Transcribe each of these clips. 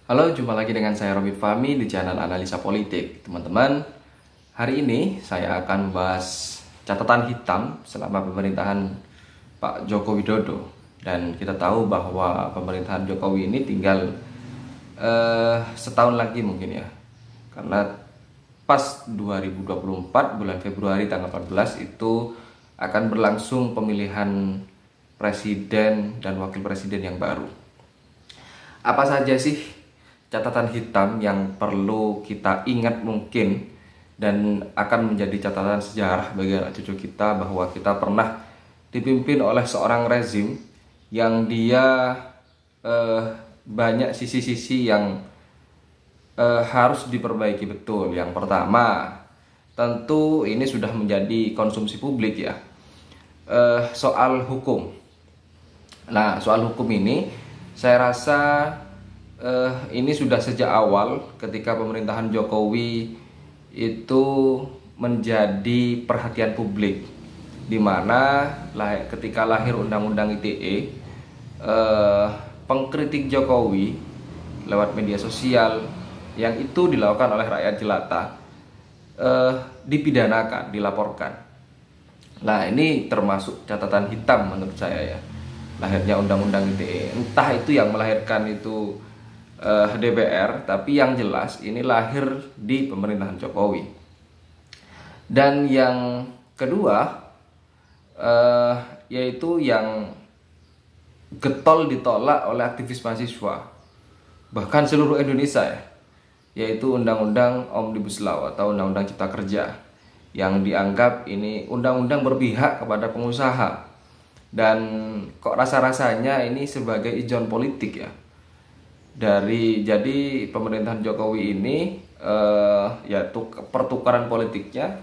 Halo, jumpa lagi dengan saya Robin Fahmi di channel Analisa Politik. Teman-teman, hari ini saya akan membahas catatan hitam selama pemerintahan Pak Joko Widodo. Dan kita tahu bahwa pemerintahan Jokowi ini tinggal setahun lagi mungkin ya. Karena pas 2024 bulan Februari tanggal 14 itu akan berlangsung pemilihan presiden dan wakil presiden yang baru. Apa saja sih catatan hitam yang perlu kita ingat mungkin dan akan menjadi catatan sejarah bagi anak cucu kita bahwa kita pernah dipimpin oleh seorang rezim yang dia banyak sisi-sisi yang harus diperbaiki betul. Yang pertama, tentu ini sudah menjadi konsumsi publik ya, soal hukum. Nah, soal hukum ini saya rasa ini sudah sejak awal ketika pemerintahan Jokowi itu menjadi perhatian publik, di mana ketika lahir Undang-Undang ITE, pengkritik Jokowi lewat media sosial yang itu dilakukan oleh rakyat jelata dipidanakan, dilaporkan. Nah, ini termasuk catatan hitam menurut saya ya, lahirnya Undang-Undang ITE. Entah itu yang melahirkan itu DPR, tapi yang jelas ini lahir di pemerintahan Jokowi. Dan yang kedua yaitu yang getol ditolak oleh aktivis mahasiswa, bahkan seluruh Indonesia ya, yaitu Undang-Undang Omnibus Law atau Undang-Undang Cipta Kerja, yang dianggap ini undang-undang berpihak kepada pengusaha. Dan kok rasa-rasanya ini sebagai ijon politik ya. Jadi pemerintahan Jokowi ini pertukaran politiknya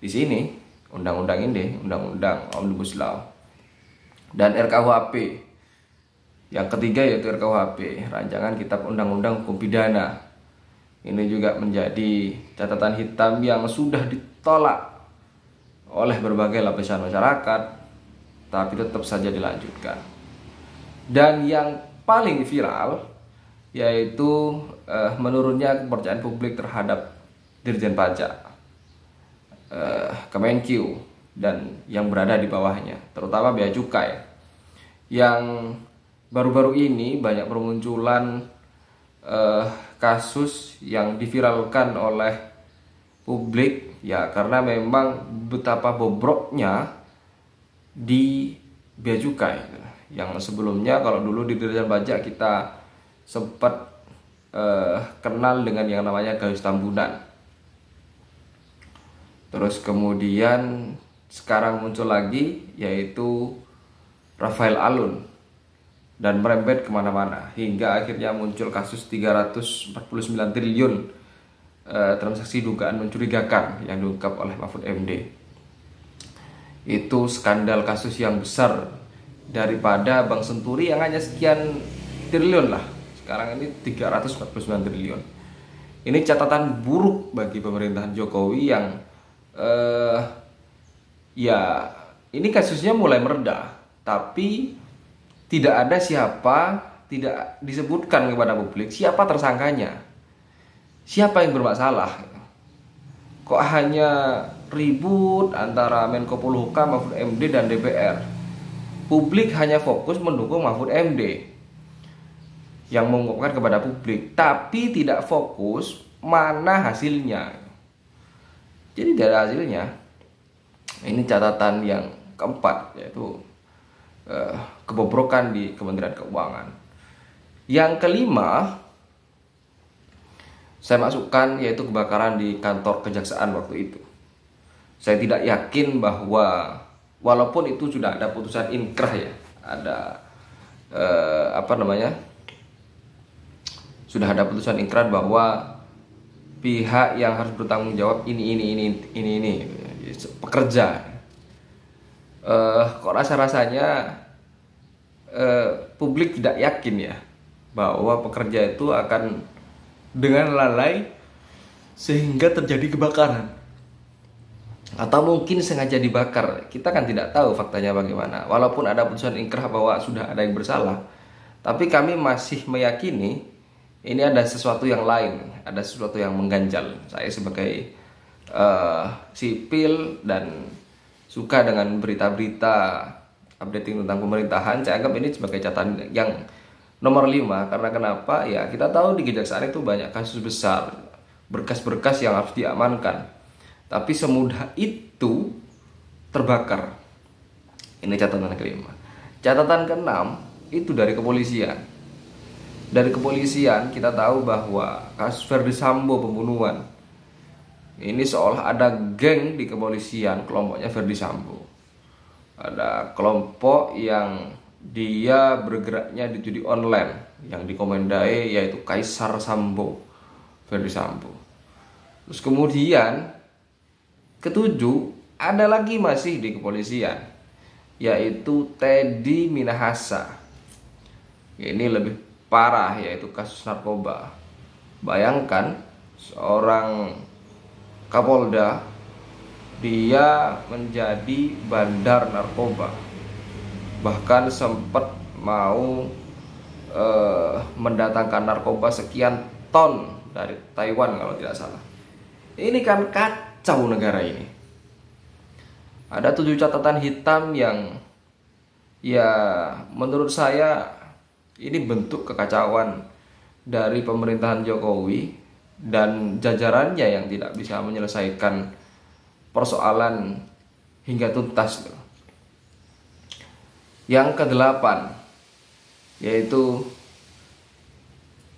di sini, undang-undang ini, undang-undang Omnibus Law dan RKUHP. Yang ketiga yaitu RKUHP, rancangan Kitab Undang-Undang Hukum Pidana. Ini juga menjadi catatan hitam yang sudah ditolak oleh berbagai lapisan masyarakat, tapi tetap saja dilanjutkan. Dan yang paling viral yaitu menurunnya kepercayaan publik terhadap Dirjen Pajak, Kemenkyu, dan yang berada di bawahnya, terutama Bea Cukai, yang baru-baru ini banyak bermunculan kasus yang diviralkan oleh publik ya, karena memang betapa bobroknya di Bea Cukai. Yang sebelumnya kalau dulu di Dirjen Pajak kita sempat kenal dengan yang namanya Gayus Tambunan. Terus kemudian sekarang muncul lagi yaitu Rafael Alun, dan merembet kemana-mana hingga akhirnya muncul kasus 349 triliun transaksi dugaan mencurigakan yang diungkap oleh Mahfud MD. Itu skandal kasus yang besar daripada Bank Senturi yang hanya sekian triliun lah. Sekarang ini 349 triliun. Ini catatan buruk bagi pemerintahan Jokowi yang ya ini kasusnya mulai mereda, tapi tidak tidak disebutkan kepada publik siapa tersangkanya, siapa yang bermasalah. Kok hanya ribut antara Menko Polhukam, Mahfud MD dan DPR. Publik hanya fokus mendukung Mahfud MD yang mengungkapkan kepada publik, tapi tidak fokus mana hasilnya. Jadi dari hasilnya, ini catatan yang keempat, yaitu kebobrokan di Kementerian Keuangan. Yang kelima, saya masukkan yaitu kebakaran di kantor kejaksaan waktu itu. Saya tidak yakin bahwa walaupun itu sudah ada putusan inkrah ya, ada sudah ada putusan inkrah bahwa pihak yang harus bertanggung jawab ini pekerja. Kok rasa-rasanya publik tidak yakin ya bahwa pekerja itu akan dengan lalai sehingga terjadi kebakaran, atau mungkin sengaja dibakar. Kita kan tidak tahu faktanya bagaimana. Walaupun ada putusan inkrah bahwa sudah ada yang bersalah, tapi kami masih meyakini ini ada sesuatu yang lain, ada sesuatu yang mengganjal. Saya sebagai sipil dan suka dengan berita-berita updating tentang pemerintahan, saya anggap ini sebagai catatan yang nomor 5. Karena kenapa? Ya kita tahu di kejaksaan itu banyak kasus besar, berkas-berkas yang harus diamankan, tapi semudah itu terbakar. Ini catatan kelima. Catatan keenam itu dari kepolisian. Dari kepolisian kita tahu bahwa kasus Verdi Sambo pembunuhan ini seolah ada geng di kepolisian, kelompoknya Verdi Sambo. Ada kelompok yang dia bergeraknya di judi online, yang dikomandai yaitu Kaisar Sambo, Verdi Sambo. Terus kemudian ketujuh ada lagi masih di kepolisian, yaitu Teddy Minahasa. Ini lebih parah, yaitu kasus narkoba. Bayangkan seorang Kapolda, dia menjadi bandar narkoba, bahkan sempat mau mendatangkan narkoba sekian ton dari Taiwan kalau tidak salah. Ini kan kacau negara ini. Ada 7 catatan hitam yang ya menurut saya ini bentuk kekacauan dari pemerintahan Jokowi dan jajarannya yang tidak bisa menyelesaikan persoalan hingga tuntas. Yang ke-8 yaitu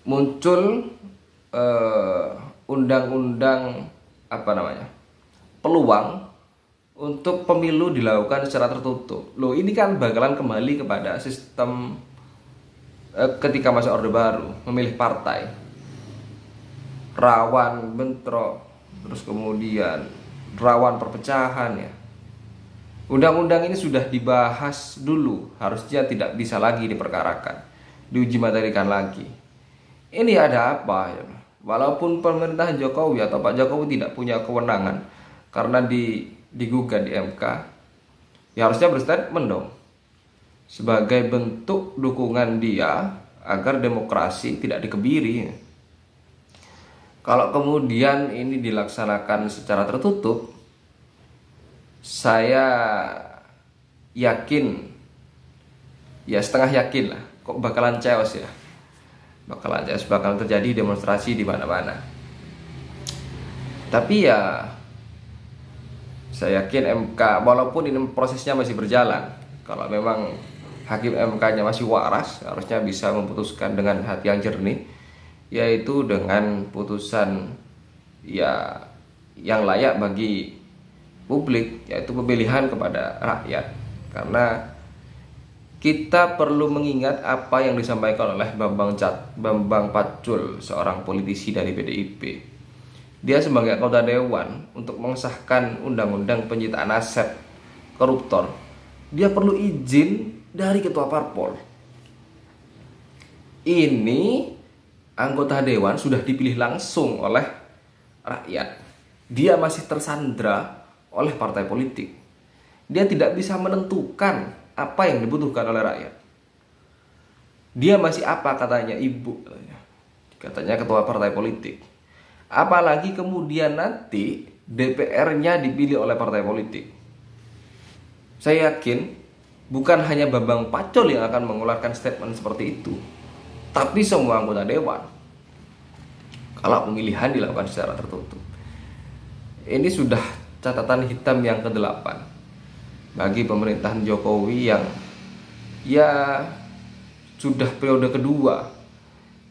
muncul undang-undang peluang untuk pemilu dilakukan secara tertutup. Loh, ini kan bakalan kembali kepada sistem ketika masa Orde Baru, memilih partai, rawan bentrok, terus kemudian rawan perpecahan ya. Undang-undang ini sudah dibahas dulu, harusnya tidak bisa lagi diperkarakan, diuji materikan lagi. Ini ada apa ya? Walaupun pemerintahan Jokowi atau Pak Jokowi tidak punya kewenangan karena digugat di MK, ya harusnya berstatement dong sebagai bentuk dukungan dia agar demokrasi tidak dikebiri. Kalau kemudian ini dilaksanakan secara tertutup, saya yakin, ya setengah yakin lah, kok bakalan chaos ya. Bakalan terjadi demonstrasi di mana-mana. Tapi ya saya yakin MK, walaupun ini prosesnya masih berjalan, kalau memang hakim MK-nya masih waras, harusnya bisa memutuskan dengan hati yang jernih, yaitu dengan putusan ya yang layak bagi publik, yaitu pemilihan kepada rakyat. Karena kita perlu mengingat apa yang disampaikan oleh Bambang Pacul, seorang politisi dari PDIP. Dia sebagai anggota dewan untuk mengesahkan undang-undang penyitaan aset koruptor, dia perlu izin dari ketua parpol. Ini anggota dewan sudah dipilih langsung oleh rakyat. Dia masih tersandra oleh partai politik. Dia tidak bisa menentukan apa yang dibutuhkan oleh rakyat. Dia masih apa katanya, ibu katanya ketua partai politik. Apalagi kemudian nanti DPR-nya dipilih oleh partai politik. Saya yakin bukan hanya Bambang Pacul yang akan mengeluarkan statement seperti itu, tapi semua anggota dewan kalau pemilihan dilakukan secara tertutup. Ini sudah catatan hitam yang ke-8 bagi pemerintahan Jokowi yang ya sudah periode kedua.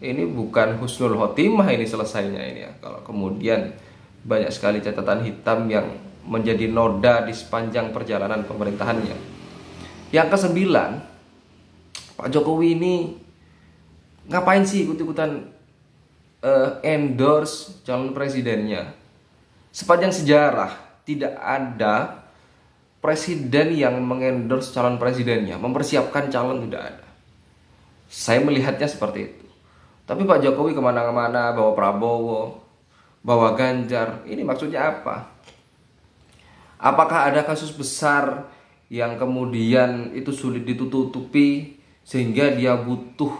Ini bukan husnul khotimah ini selesainya ini ya, kalau kemudian banyak sekali catatan hitam yang menjadi noda di sepanjang perjalanan pemerintahannya. Yang ke-9, Pak Jokowi ini ngapain sih ikut-ikutan endorse calon presidennya? Sepanjang sejarah tidak ada presiden yang mengendorse calon presidennya, mempersiapkan calon, tidak ada. Saya melihatnya seperti itu. Tapi Pak Jokowi kemana-mana bawa Prabowo, bawa Ganjar. Ini maksudnya apa? Apakah ada kasus besar yang kemudian itu sulit ditutupi sehingga dia butuh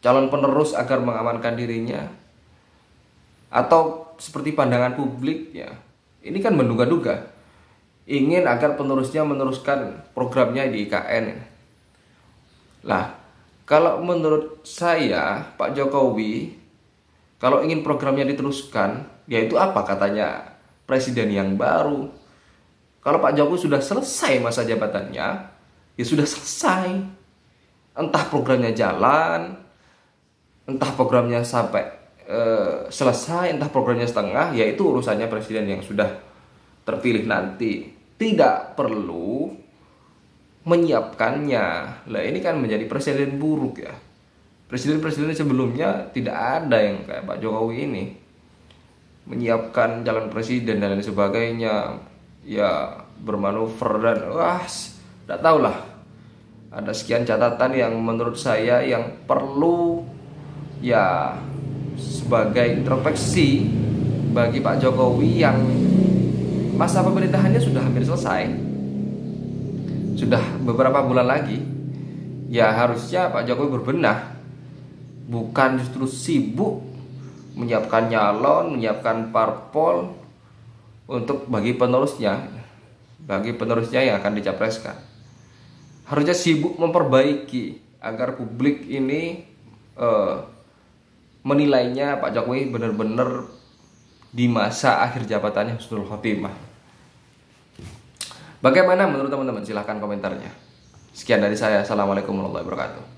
calon penerus agar mengamankan dirinya, atau seperti pandangan publik ya, ini kan menduga-duga ingin agar penerusnya meneruskan programnya di IKN. Lah, kalau menurut saya Pak Jokowi kalau ingin programnya diteruskan, yaitu apa katanya presiden yang baru. Kalau Pak Jokowi sudah selesai masa jabatannya, ya sudah selesai. Entah programnya jalan, entah programnya sampai selesai, entah programnya setengah, yaitu urusannya presiden yang sudah terpilih nanti. Tidak perlu menyiapkannya. Lah ini kan menjadi presiden buruk ya. Presiden-presiden sebelumnya tidak ada yang kayak Pak Jokowi ini menyiapkan calon presiden dan lain sebagainya, ya bermanuver dan tidak tahulah. Ada sekian catatan yang menurut saya yang perlu ya sebagai introspeksi bagi Pak Jokowi yang masa pemerintahannya sudah hampir selesai, sudah beberapa bulan lagi. Ya harusnya Pak Jokowi berbenah, bukan justru sibuk menyiapkan nyalon, menyiapkan parpol untuk bagi penerusnya yang akan dicapreskan. Harusnya sibuk memperbaiki agar publik ini menilainya Pak Jokowi benar-benar di masa akhir jabatannya husnul khotimah. Bagaimana menurut teman-teman? Silahkan komentarnya. Sekian dari saya. Assalamualaikum warahmatullahi wabarakatuh.